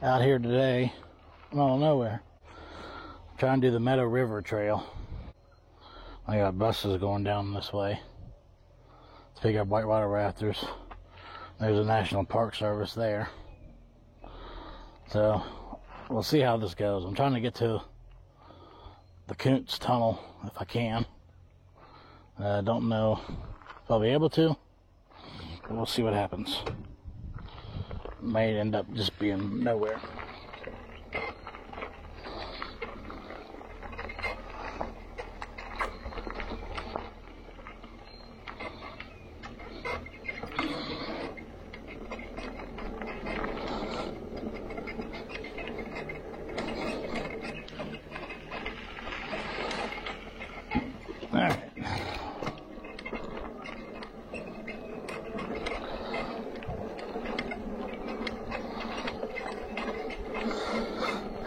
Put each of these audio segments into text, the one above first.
out here today, middle of nowhere, trying to do the Meadow River Trail. I got buses going down this way to pick up whitewater rafters. There's a National Park Service there. So we'll see how this goes. I'm trying to get to the Koontz Tunnel if I can. I don't know if I'll be able to, but we'll see what happens. Might end up just being nowhere.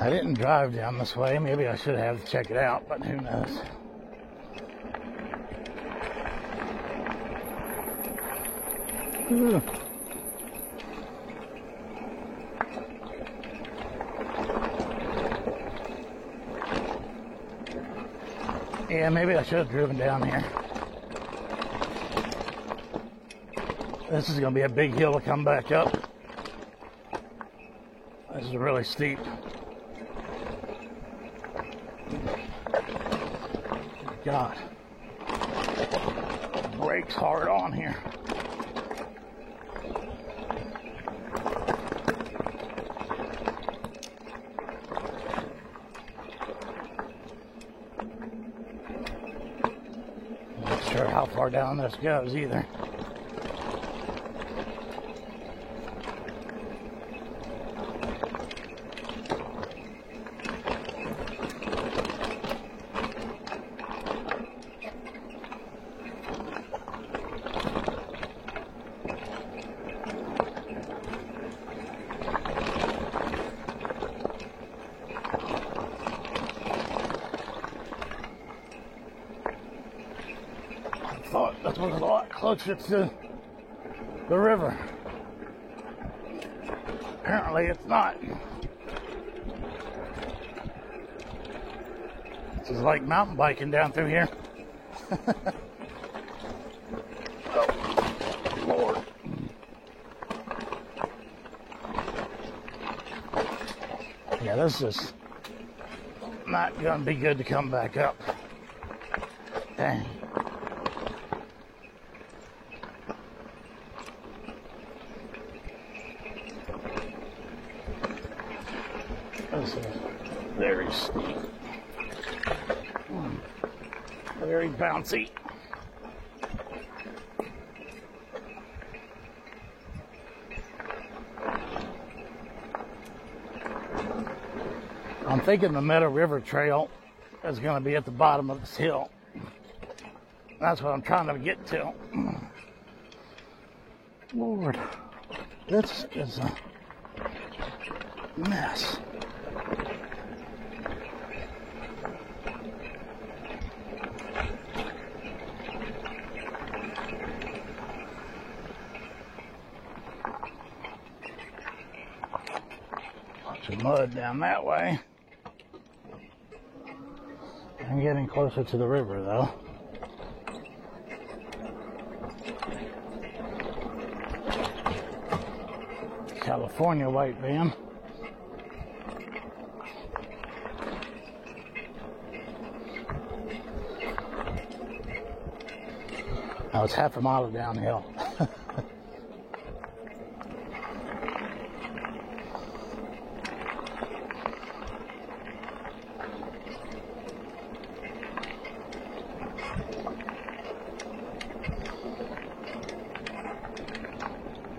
I didn't drive down this way. Maybe I should have to check it out, but who knows. Ooh. Yeah, maybe I should have driven down here. This is going to be a big hill to come back up. This is really steep. God, brakes hard on here. Not sure how far down this goes either. Thought that was a lot closer to the river. Apparently it's not. This is like mountain biking down through here. Oh, Lord. Yeah, this is not going to be good to come back up. Dang. This is very steep. Very bouncy. I'm thinking the Meadow River Trail is going to be at the bottom of this hill. That's what I'm trying to get to. Lord, this is a mess. Lots of mud down that way. I'm getting closer to the river though. California white van. Now it's half a mile downhill.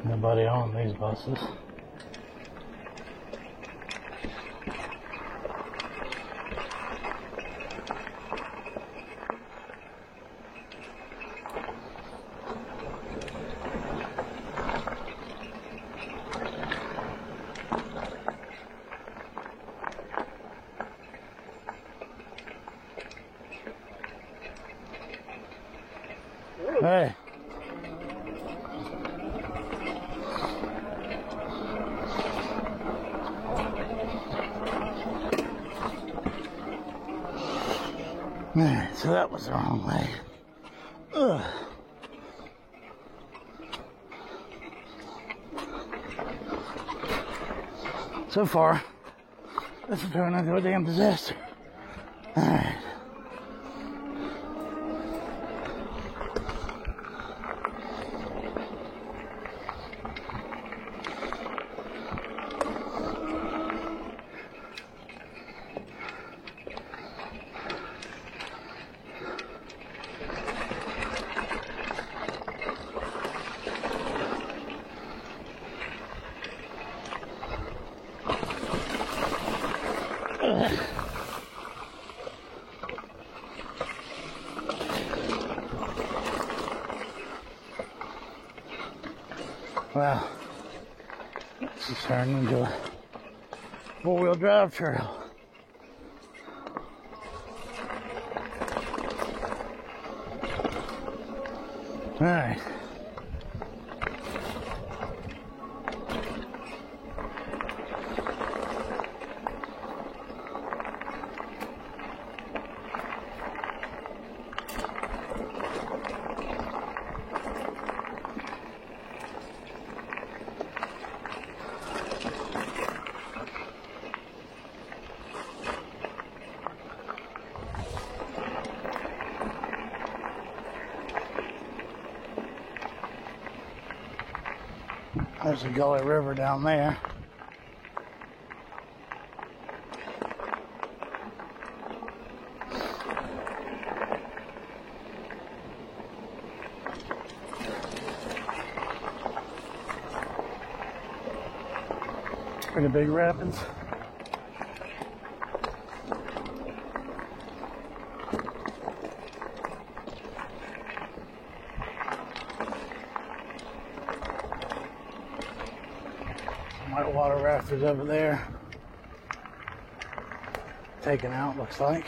Nobody on these buses. Hey. Alright, so that was the wrong way. Ugh. So far, this is turning into a damn disaster. Alright. Wow, this is turning into a four-wheel drive trail. All right. There's a Gully River down there. Pretty big rapids. Whitewater rafters over there. Taken out, looks like.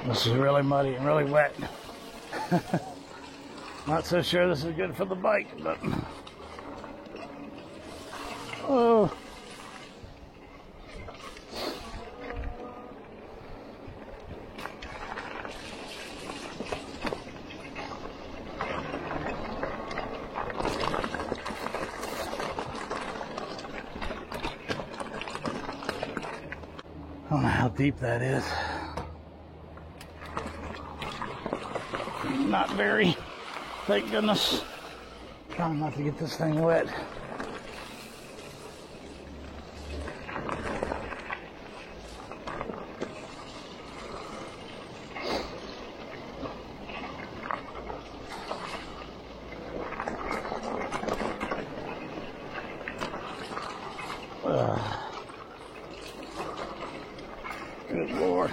This is really muddy and really wet. Not so sure this is good for the bike, but oh. I don't know how deep that is. Not very, thank goodness. Trying not to get this thing wet. Good Lord.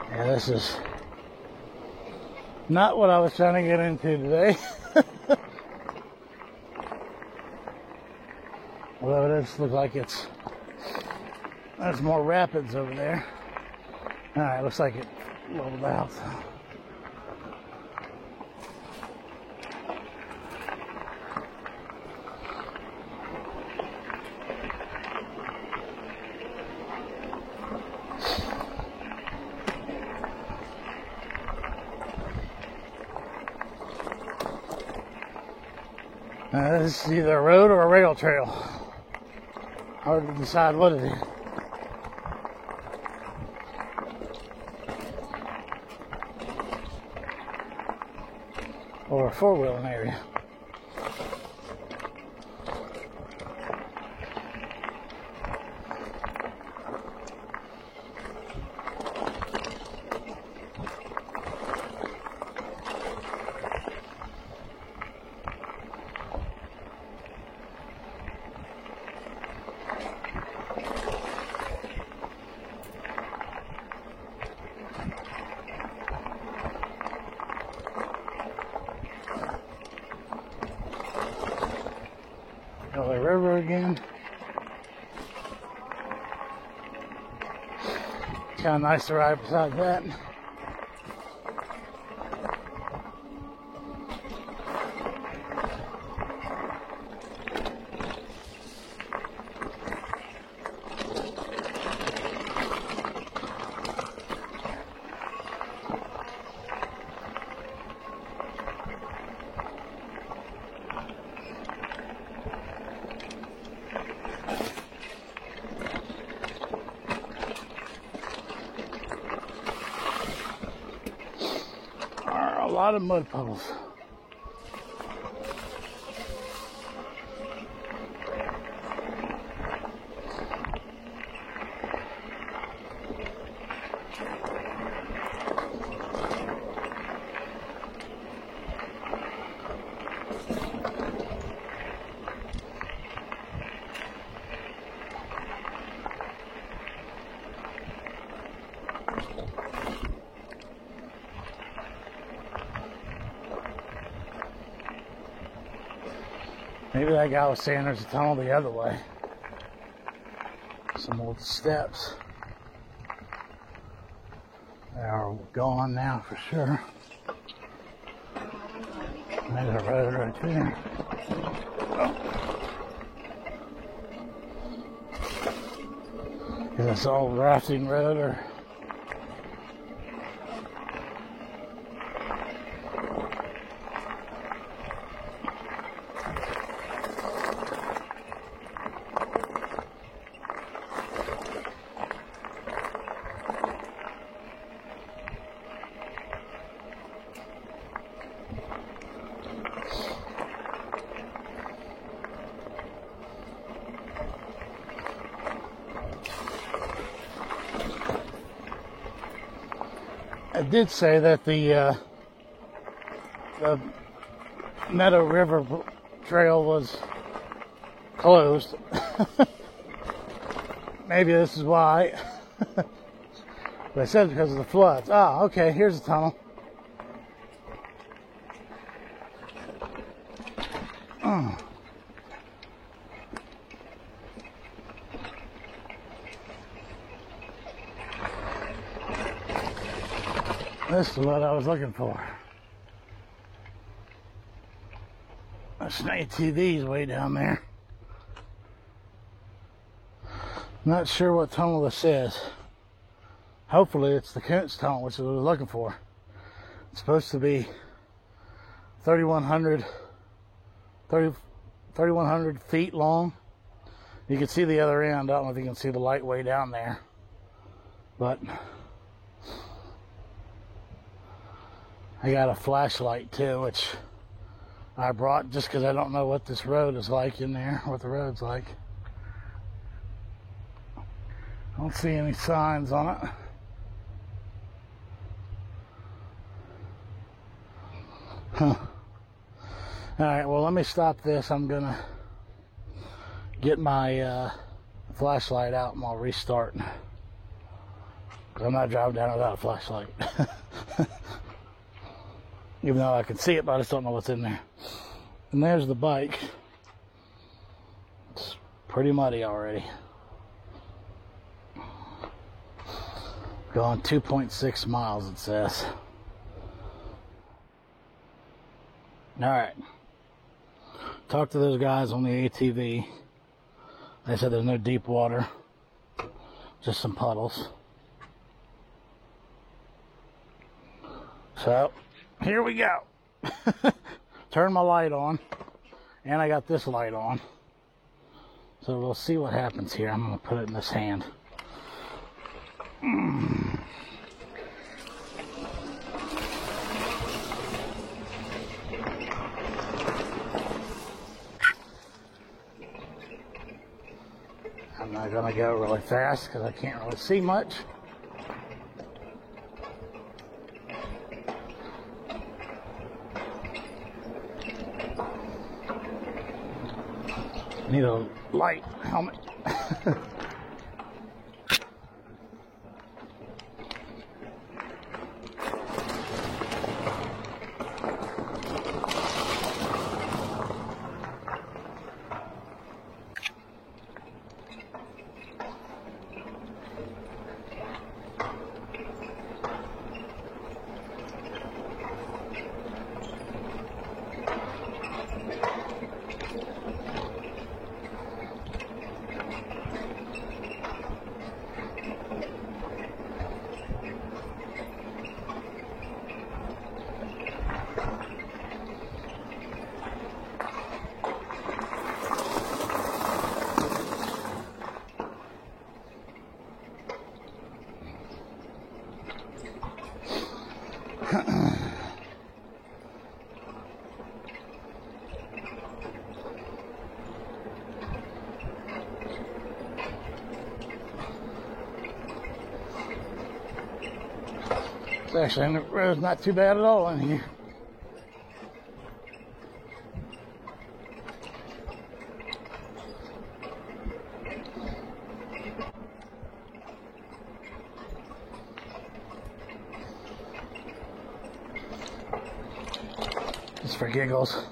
Yeah, this is not what I was trying to get into today. Although it does look like there's more rapids over there. Alright, looks like it leveled out. This is either a road or a rail trail. Hard to decide what it is. Or a four-wheeling area. kind of nice to ride beside that. A lot of mud puddles. Maybe that guy was saying there's a tunnel the other way. Some old steps. They are gone now for sure. There's a road right there. Is this all rafting road or? It did say that the Meadow River Trail was closed. Maybe this is why. But it says because of the floods. Ah, okay, here's the tunnel. This is what I was looking for. There's an ATV's way down there. Not sure what tunnel this is. Hopefully it's the Koontz Tunnel, which is what I was looking for. It's supposed to be 3,100 feet long. You can see the other end. I don't know if you can see the light way down there. But I got a flashlight too, which I brought just because I don't know what this road is like in there, what the road's like. I don't see any signs on it. Huh. Alright, well, let me stop this. I'm gonna get my flashlight out and I'll restart. I'm not driving down without a flashlight. Even though I can see it, but I just don't know what's in there. And there's the bike. It's pretty muddy already. Going 2.6 miles, it says. Alright. Talked to those guys on the ATV. They said there's no deep water. Just some puddles. So, here we go. Turn my light on. And I got this light on. So we'll see what happens here. I'm going to put it in this hand. I'm not going to go really fast because I can't really see much. Need a light helmet. Actually, the road's not too bad at all in here. Just for giggles.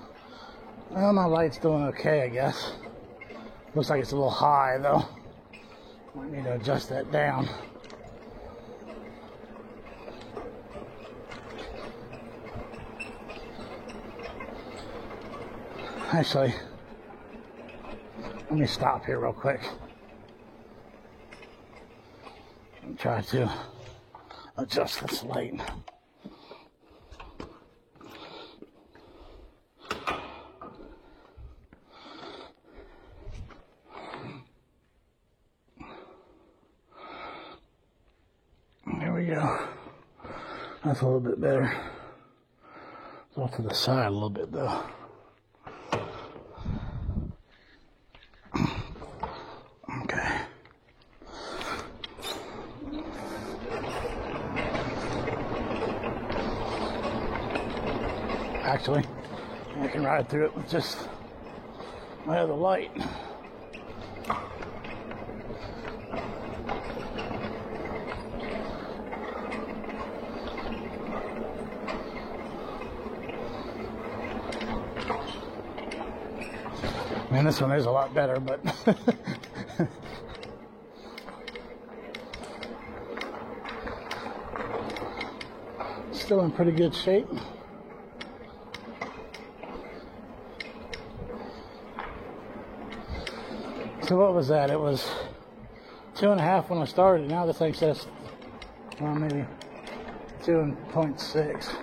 Well, my light's doing okay, I guess. Looks like it's a little high, though. Might need to adjust that down. Actually, let me stop here real quick and try to adjust this light. There we go. That's a little bit better. It's off to the side a little bit though. Okay. Actually, I can ride through it with just my other light. I mean, this one is a lot better, but still in pretty good shape. So what was that? It was 2.5 when I started. Now the thing says, well, maybe 2.6.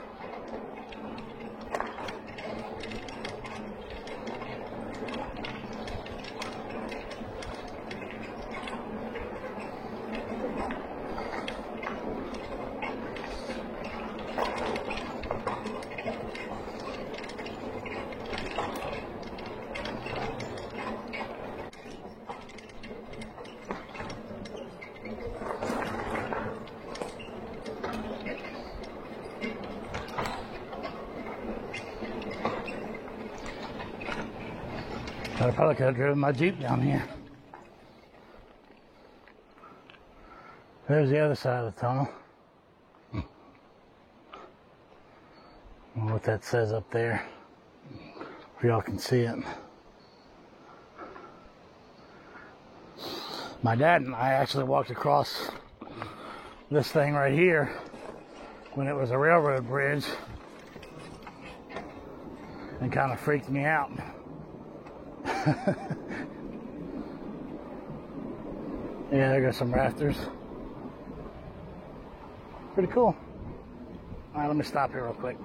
I probably could have driven my Jeep down here. There's the other side of the tunnel. What that says up there, if y'all can see it. My dad and I actually walked across this thing right here when it was a railroad bridge, and kind of freaked me out. Yeah, there goes some rafters. Pretty cool. Alright, let me stop here real quick.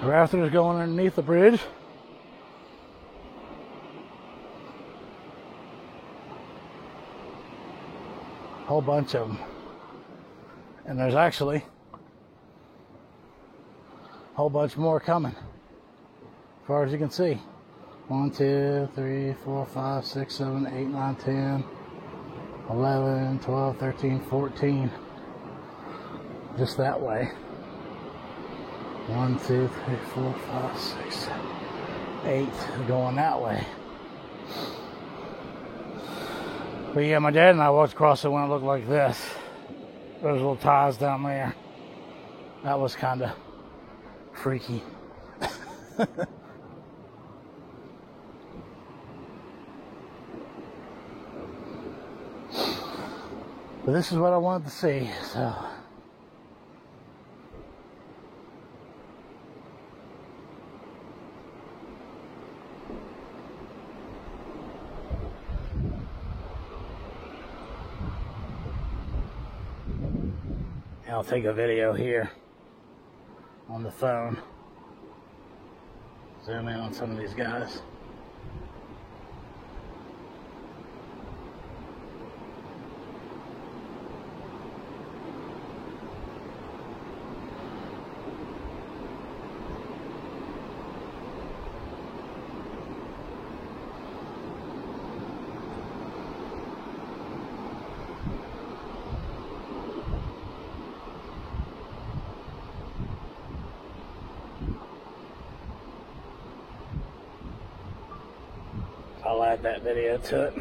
The rafters going underneath the bridge. Whole bunch of them. And there's actually a whole bunch more coming, as far as you can see. 1, 2, 3, 4, 5, 6, 7, 8, 9, 10, 11, 12, 13, 14. Just that way. 1, 2, 3, 4, 5, 6, 7, 8 going that way. But yeah, my dad and I walked across it when it looked like this. Those little ties down there. That was kind of freaky. But this is what I wanted to see, so. I'll take a video here on the phone. Zoom in on some of these guys. I'll add that video to it.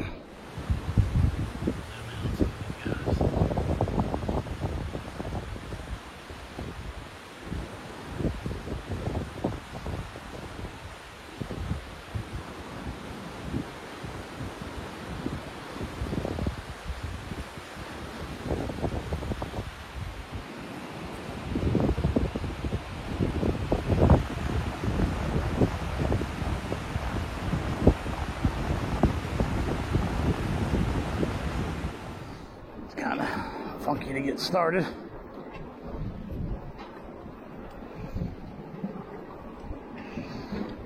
Kind of funky to get started.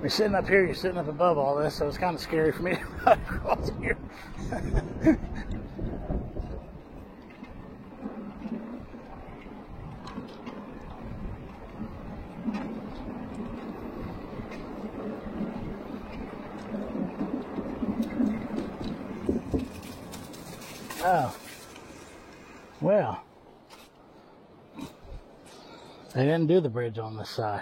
You're sitting up here, you're sitting up above all this, so it's kind of scary for me to ride across here. Oh. Well, they didn't do the bridge on this side.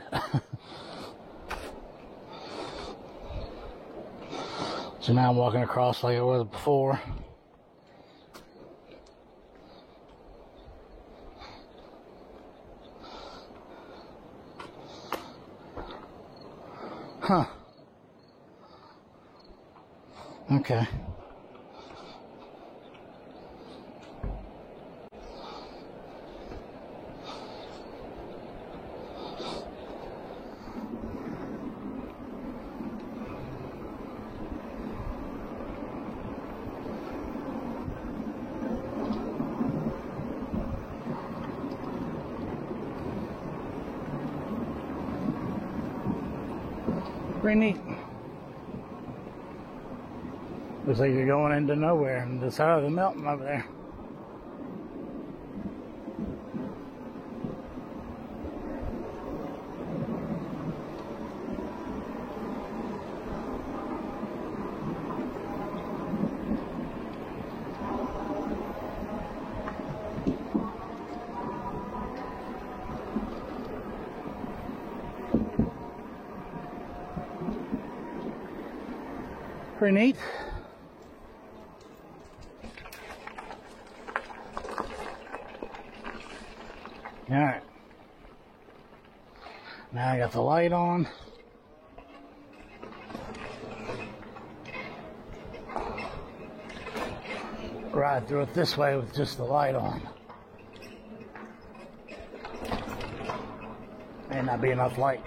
So now I'm walking across like I was before. Huh. Okay. Pretty neat. Looks like you're going into nowhere on the side of the mountain over there. Pretty neat. All right. Now I got the light on. Ride through it this way with just the light on. May not be enough light.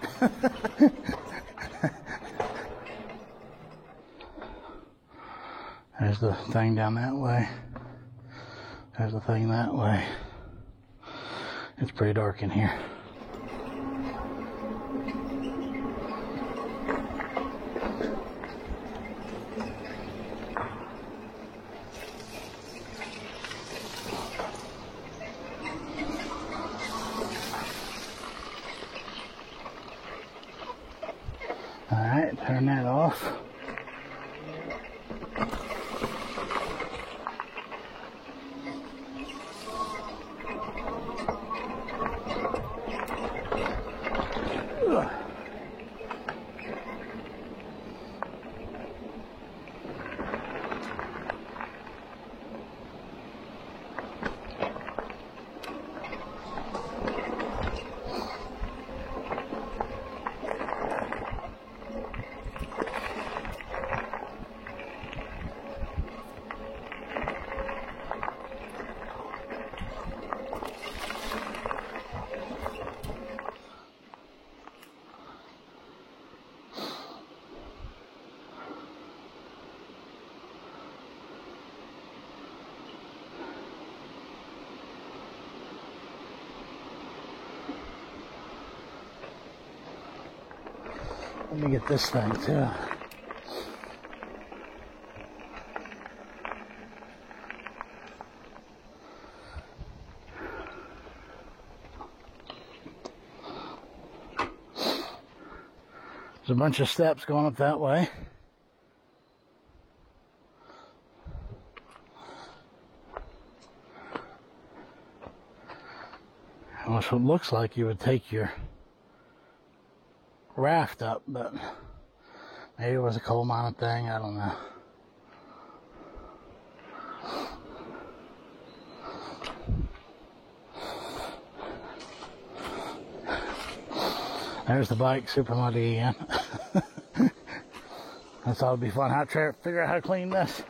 There's the thing down that way. There's the thing that way. It's pretty dark in here. All right, turn that off. Let me get this thing too. There's a bunch of steps going up that way. Almost what looks like you would take your raft up, but maybe it was a coal mining thing, I don't know. There's the bike, super muddy again. That's all it'd be fun. How to figure out how to clean this.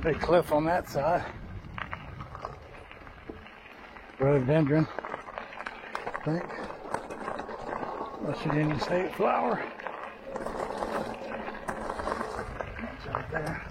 Big cliff on that side. Rhododendron, I think. West Virginia State flower. That's right there.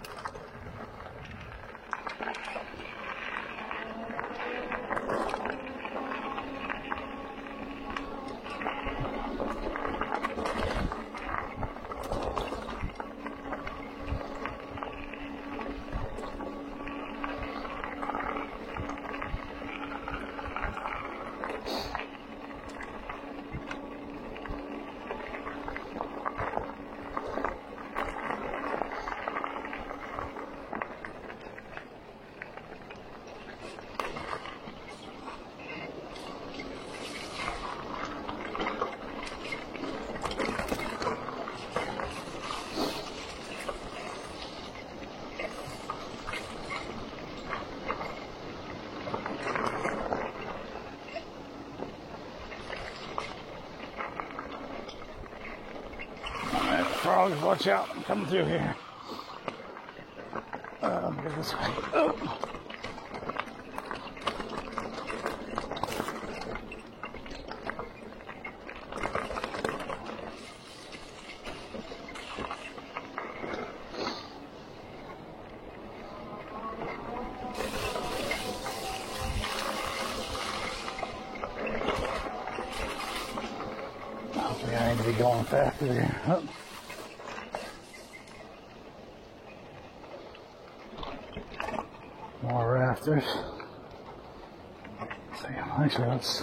Frogs, watch out, I'm coming through here. Go this way. Oh. I need to be going faster here. Oh. More rafters. See, actually, let's.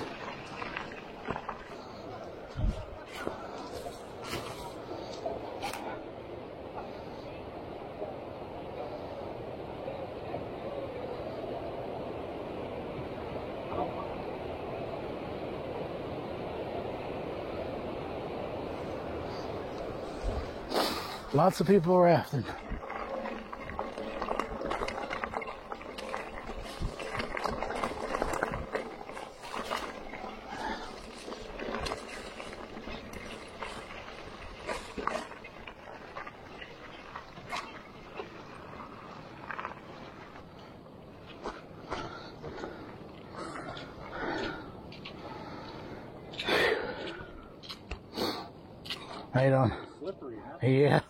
Lots of people rafting. How you doing? Slippery, huh? Yeah.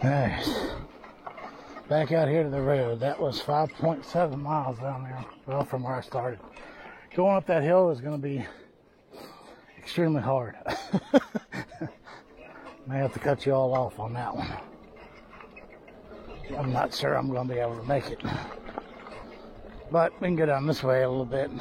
Alright, back out here to the road. That was 5.7 miles down there, well, from where I started. Going up that hill is going to be extremely hard. May have to cut you all off on that one. I'm not sure I'm going to be able to make it. But we can go down this way a little bit.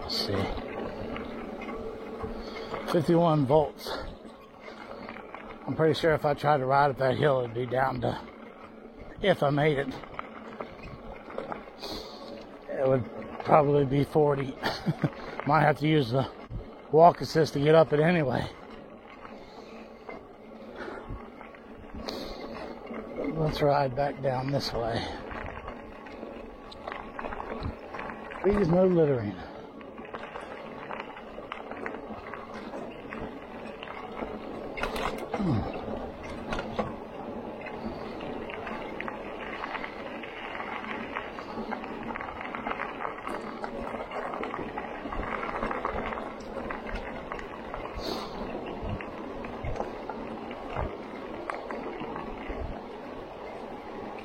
Let's see. 51 volts. I'm pretty sure if I tried to ride up that hill, it'd be down to, if I made it, it would probably be 40. Might have to use the walk assist to get up it anyway. Let's ride back down this way. Please, no littering.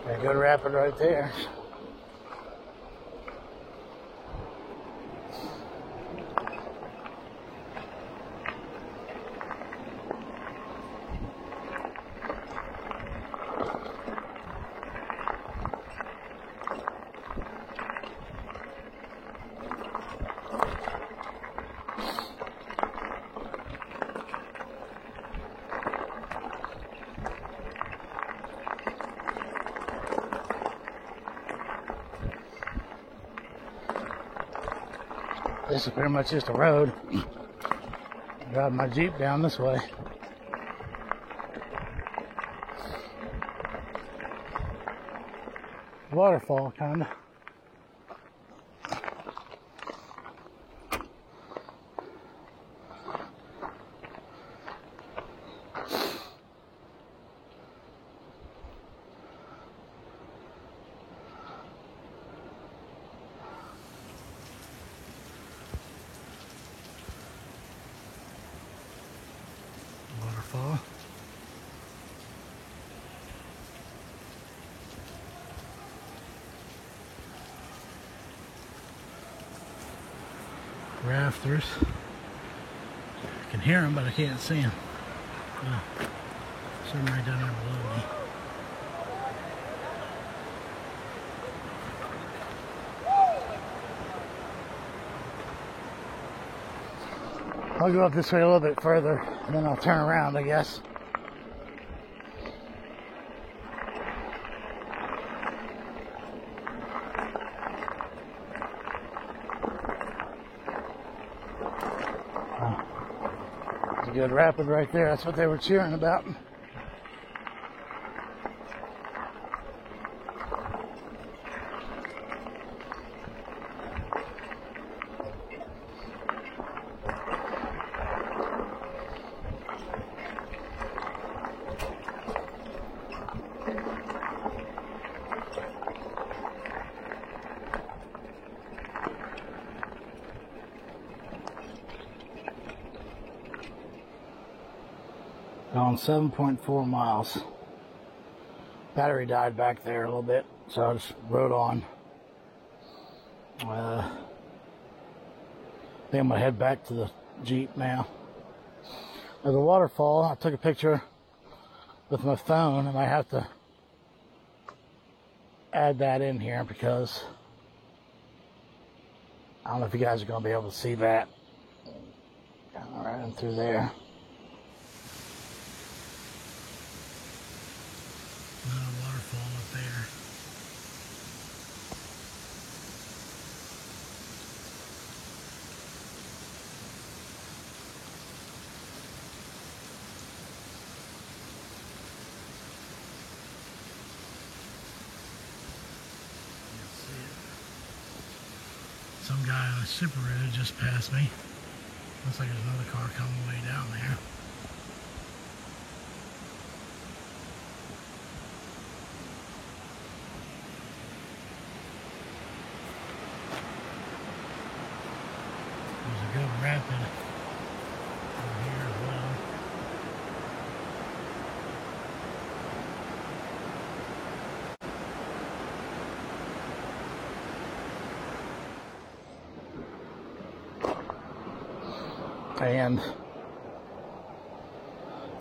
A good rapid right there. This is pretty much just a road. Drive my Jeep down this way. Waterfall, kinda. Waterfall. Rafters. I can hear them, but I can't see them. Oh, somebody down there below me. I'll go up this way a little bit further, and then I'll turn around, I guess. It's a good rapid right there. That's what they were cheering about. Gone 7.4 miles. Battery died back there a little bit, so I just rode on. I think I'm gonna head back to the Jeep now. There's a waterfall. I took a picture with my phone, and I have to add that in here because I don't know if you guys are gonna be able to see that. All right, I'm through there. Waterfall up there. Some guy on a Subaru just passed me. Looks like there's another car coming way down there. and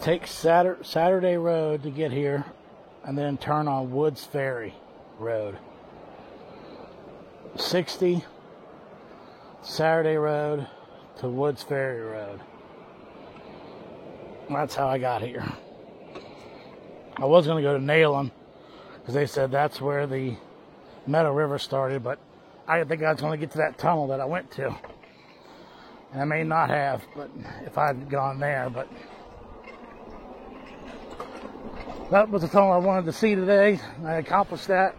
take Saturday Road to get here, and then turn on Woods Ferry Road. 60 Saturday Road to Woods Ferry Road. That's how I got here. I was going to go to Neyland because they said that's where the Meadow River started, but I didn't think I was going to get to that tunnel that I went to. And I may not have, but if I'd gone there, but that was the tunnel I wanted to see today. I accomplished that.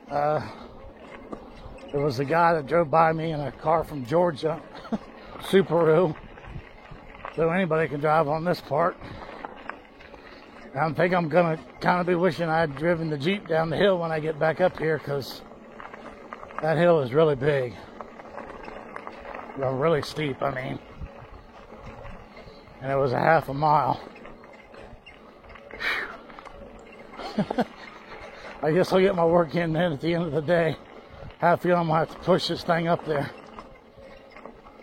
There was a guy that drove by me in a car from Georgia, Subaru. So anybody can drive on this part. I think I'm going to kind of be wishing I had driven the Jeep down the hill when I get back up here, because that hill is really big. Well, really steep, I mean. And it was a half a mile. I guess I'll get my work in then at the end of the day. I have a feeling I'm going to have to push this thing up there.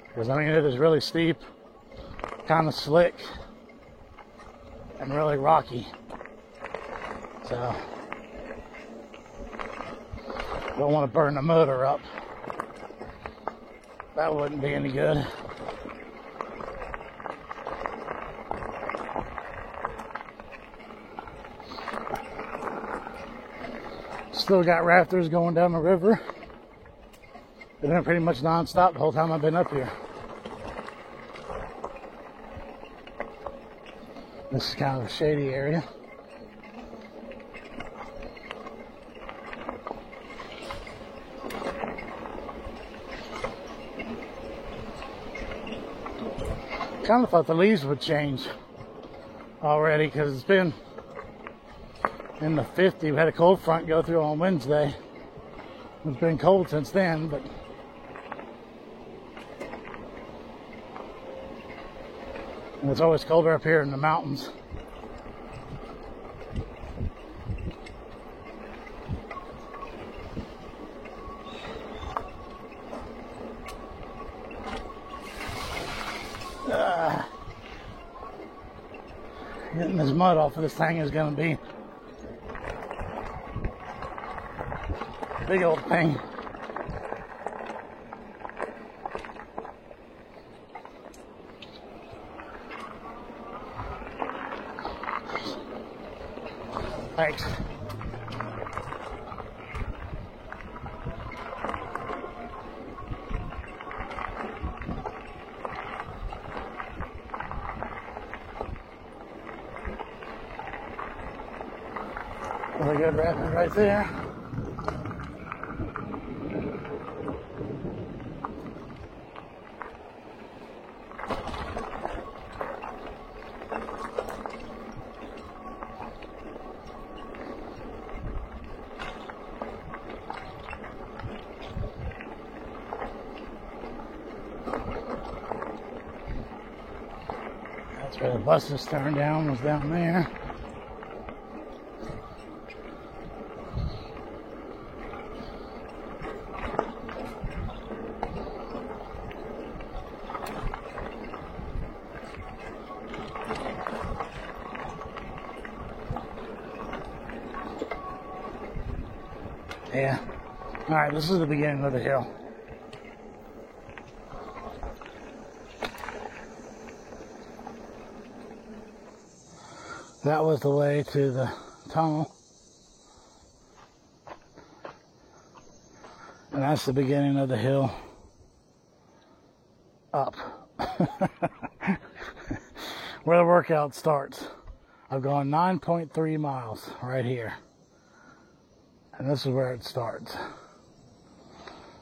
Because, I mean, it is really steep, kind of slick, and really rocky. So, don't want to burn the motor up. That wouldn't be any good. Still got rafters going down the river. They've been pretty much non-stop the whole time I've been up here. This is kind of a shady area. Kind of thought the leaves would change already, because it's been in the 50s. We had a cold front go through on Wednesday. It's been cold since then, but and it's always colder up here in the mountains. Getting this mud off of this thing is going to be a big old pain. Thanks. Really good rapid right there. That's where the buses turned down, was down there. Yeah. Alright, this is the beginning of the hill. That was the way to the tunnel. And that's the beginning of the hill up. Where the workout starts. I've gone 9.3 miles right here. And this is where it starts.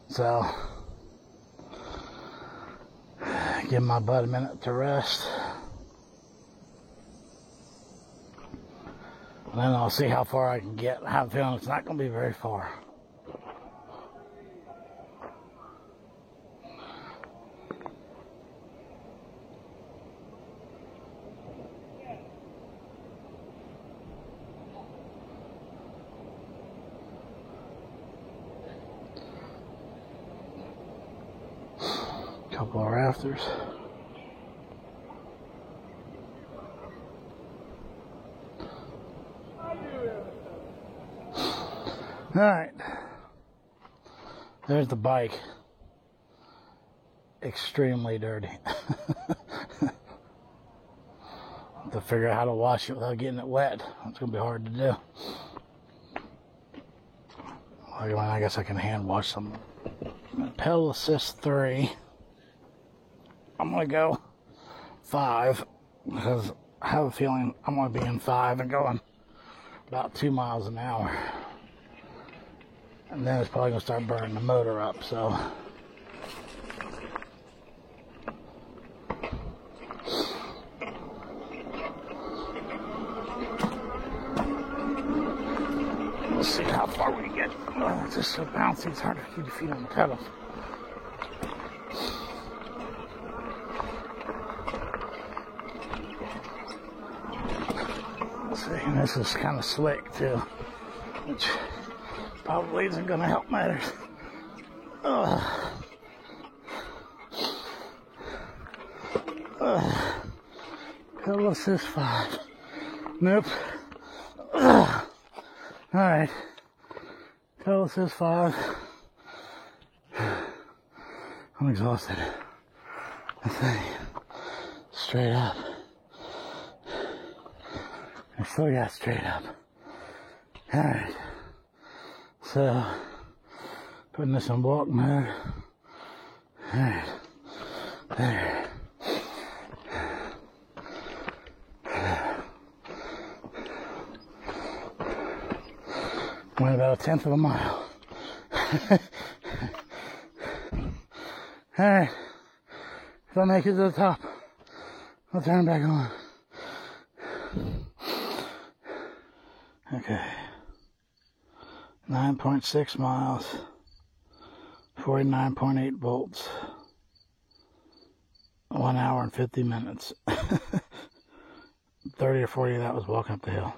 So, give my butt a minute to rest. And then I'll see how far I can get. I have a feeling it's not going to be very far. Couple of rafters. Alright. There's the bike. Extremely dirty. To figure out how to wash it without getting it wet. It's going to be hard to do. I guess I can hand wash some. Pedal assist 3. I'm going to go 5 because I have a feeling I'm going to be in 5 and going about 2 miles an hour. And then it's probably going to start burning the motor up, so. Let's see how far we can get. Oh, it's just so bouncy, it's hard to keep your feet on the pedals. Let's see, and this is kind of slick too, which probably isn't going to help matters. Pedal assist 5. Nope. Alright. Pedal assist 5. I'm exhausted. I think. Straight up. I still got straight up. Alright. So, putting this on walk mode. Alright. There. Went about 1/10 of a mile. Alright. If I make it to the top, I'll turn it back on. Okay. 9.6 miles. 49.8 volts. 1 hour and 50 minutes. 30 or 40 of that was walking up the hill.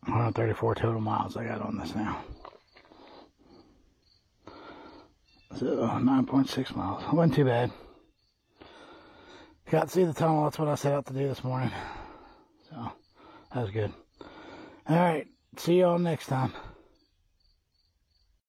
134 total miles I got on this now. So 9.6 miles. Wasn't too bad. Got to see the tunnel. That's what I set out to do this morning. So that was good. Alright. See y'all next time.